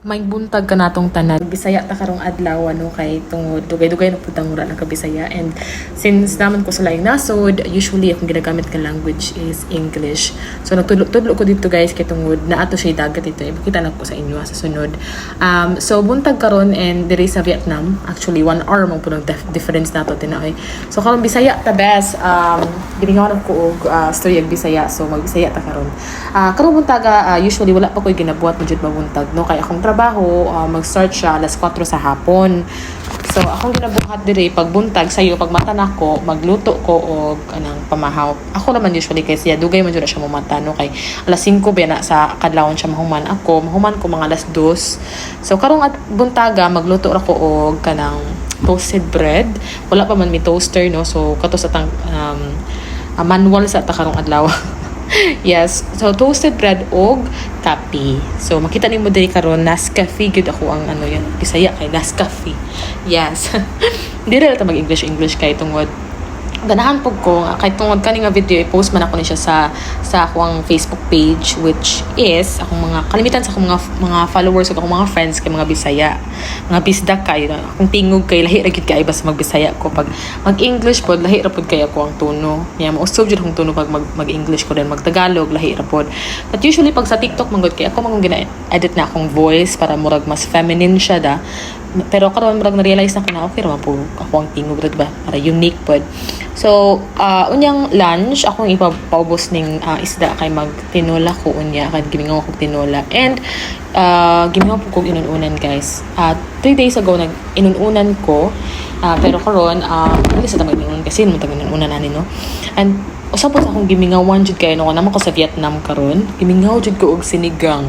May buntag ka natong tanan. Bisaya ta karong adlaw ano kay tungod dugay-dugay na pud ang mura ng kabisaya, and since naman ko sa laing nasod, usually akong ginagamit nga language is English. So nagtudlo ko dito guys kay tungod na ato siya dagat ito. Ipakita na ko sa inyo sa sunod. So buntag karon and diri sa Vietnam, actually 1 hour man pud ang difference nato tinaoy. So karon Bisaya ta best. Giningawan ko og story ag Bisaya, so magbisaya ta karon. Karong buntaga usually wala pa koy ginabuhat mo jud mabuntag no kay akong trabaho mag-start siya alas 4 sa hapon. So akong ginabuhat diri pagbuntag sayo pag mata nako magluto ko og anang pamahaw. Ako naman usually kay siya dugay man jud siya mamata no kay alas 5 ba na sa kadlawon siya mahuman. Ako mahuman ko mga alas 2. So karong at buntaga magluto ra ko og kanang toasted bread. Wala pa man mi toaster no, so kato sa tang manual sa ta karong adlaw. Yes, so toasted bread og kape. So makita nimo diri karon Nescafe gud ako ang ano yan Bisaya kay Nescafe. Yes. Dili ra ta mag-English kay tungod ganahan pug ko kay tungod kani nga video i-post man ako ni siya sa akong Facebook page, which is akong mga kalimitan sa akong mga followers ug akong mga friends kay mga Bisaya, mga bisdak kay akong tingog kay lahi ra gid kay basta magbisaya ko. Pag mag-English pod lahi ra pod kay ako ang tono niya, mausob jud akong tono pag mag-English ko then mag-Tagalog lahi ra pod. But usually pag sa TikTok manggod kay ako man gina-edit na akong voice para murag mas feminine siya da. Pero karon murag na-realize na ko na okay ra po ako ang tingog ra ba para unique pod. So unyang lunch akong ipapaubos ning isda kay magtinola ko unya kay gimingaw ko tinola, and gimingaw po kog inununan guys. 3 days ago nag inununan ko, pero karon hindi sa tamang inununan kasi mo tamang inununan ani no. And usap po sa akong gimingawan jud kay no naman ko sa Vietnam karon, gimingaw jud ko og sinigang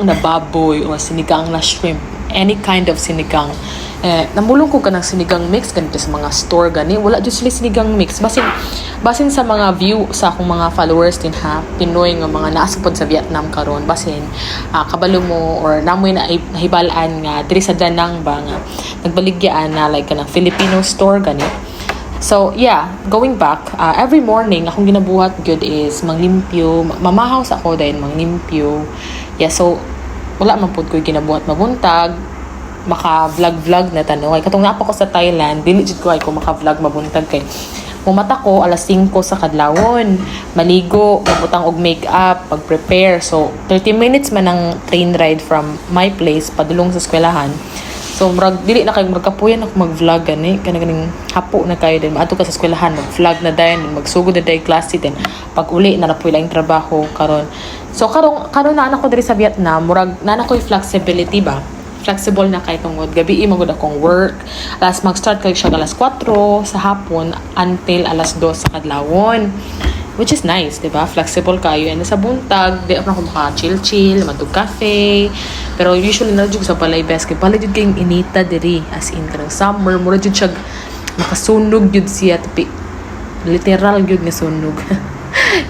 na baboy o sinigang na shrimp, any kind of sinigang. Namulong ko kanang sinigang mix ganito sa mga store gani, wala jud sila sinigang mix basin sa mga view sa akong mga followers din ha, Pinoy nga mga naasapod sa Vietnam karon, basin kabalo mo or namoy na nahibalaan nga diri sa Danang ba nga nagbaligyan na like kanang Filipino store gani. So yeah, going back, every morning akong ginabuhat good is manglimpyo, mamahaw sa ako dahil manglimpyo. Yeah, so wala man pud ko ginabuhat mabuntag, maka-vlog na tanong. Kay katong napa ko sa Thailand, dili jud ko ay ko maka-vlog mabuntag kay mumata ko alas 5 sa kadlawon, maligo, mabutang og makeup, pag-prepare. So 30 minutes man ang train ride from my place padulong sa eskwelahan. So murag dili na kay magkapuyan ako mag-vlog gani, kaning hapo na kayo din maato ka sa eskwelahan, mag-vlog na dayon, magsugod na dayon klase din. Pag uli na napoy lang trabaho karon. So karon na anak ko diri sa Vietnam, murag na koy flexibility ba? Flexible na kay tungod gabi magud akong work. Mag-start kay siya alas 4 sa hapon until alas 2 sa kadlawon. Which is nice, di ba? Flexible kayo. And sa buntag, di ako na chill, matug cafe. Pero usually na jud sa balay best kay balay jud kayong inita diri as in kanang summer, mura jud siya makasunog jud siya tapi literal jud nga sunog.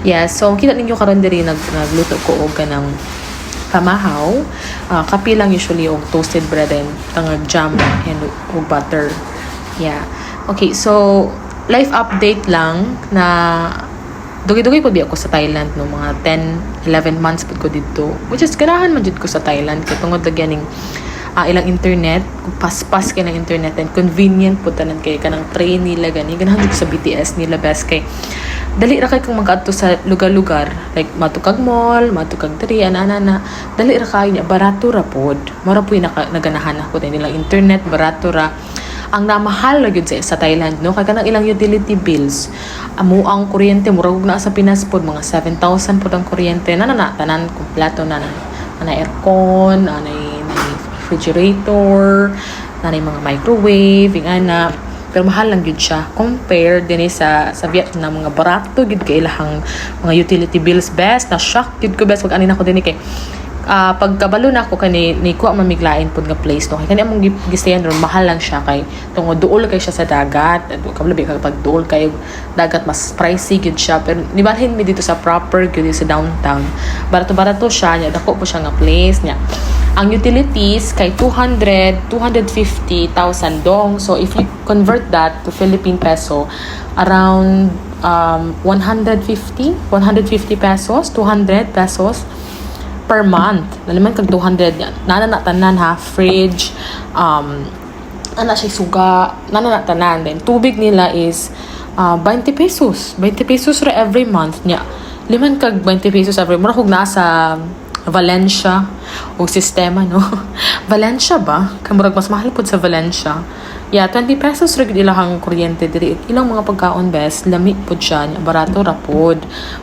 Yeah, so kita ninyo karon diri nagluto ko og kanang pamahaw, kape lang usually og toasted bread and tangag jam and og butter. Yeah. Okay, so life update lang na dugay-dugay po di ako sa Thailand no, mga 10-11 months po ko dito, which is ganahan man jud ko sa Thailand kay tungod lagyan ning ilang internet, paspas kay ng internet and convenient po tanan kay kanang train nila gani ganahan jud sa BTS nila best kay dali ra kay kung mag-adto sa lugar-lugar like matukag mall, matukag diri ana dali ra kay niya, barato ra pod mura po naganahan ako din nilang internet, barato ra. Ang namahal na gyud sa Thailand no kay kanang ilang utility bills, amo ang kuryente murag na sa Pinas pod mga 7,000 pod ang kuryente na tanan kompleto na aircon, refrigerator, mga microwave, ana. Pero mahal lang gyud siya compare din sa Vietnam, mga barato gyud kay ilahang mga utility bills best. Na shock gyud ko best pag ani nako din kay pagkabalo na ako kani ni kuha mamiglain pod nga place no kay kani among gistayan ron mahal lang siya kay tungod duol kay siya sa dagat, kablabi pag duol kay dagat mas pricey gyud siya. Pero nibalhin mi dito sa proper gyud sa downtown, barato siya nya, dako po siya nga place nya. Ang utilities kay 250,000 dong. So if you convert that to Philippine peso, around 150 pesos, 200 pesos. per month. Naliman kag 200 yan. Nana na tanan ha, fridge, ana siya suga, nana na tanan. Then tubig nila is 20 pesos. 20 pesos ra every month niya. Liman kag 20 pesos every month. Kung nasa Valencia o sistema, no? Valencia ba? Kamurag mas mahal po sa Valencia. Yeah, 20 pesos rin ilahang kuryente diri. Ilang mga pagkaon best, lami po siya, barato rapod.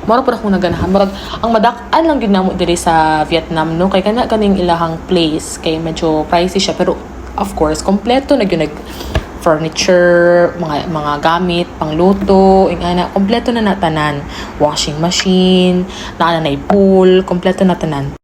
Mura po akong naganahan. Murag, ang madak-an lang ginamo diri sa Vietnam, no? Kay kana kaning ilahang place, kay medyo pricey siya. Pero, of course, kompleto na yun furniture, mga gamit, pangluto, ingana, kompleto na natanan. Washing machine, naanay pool, kompleto na tanan.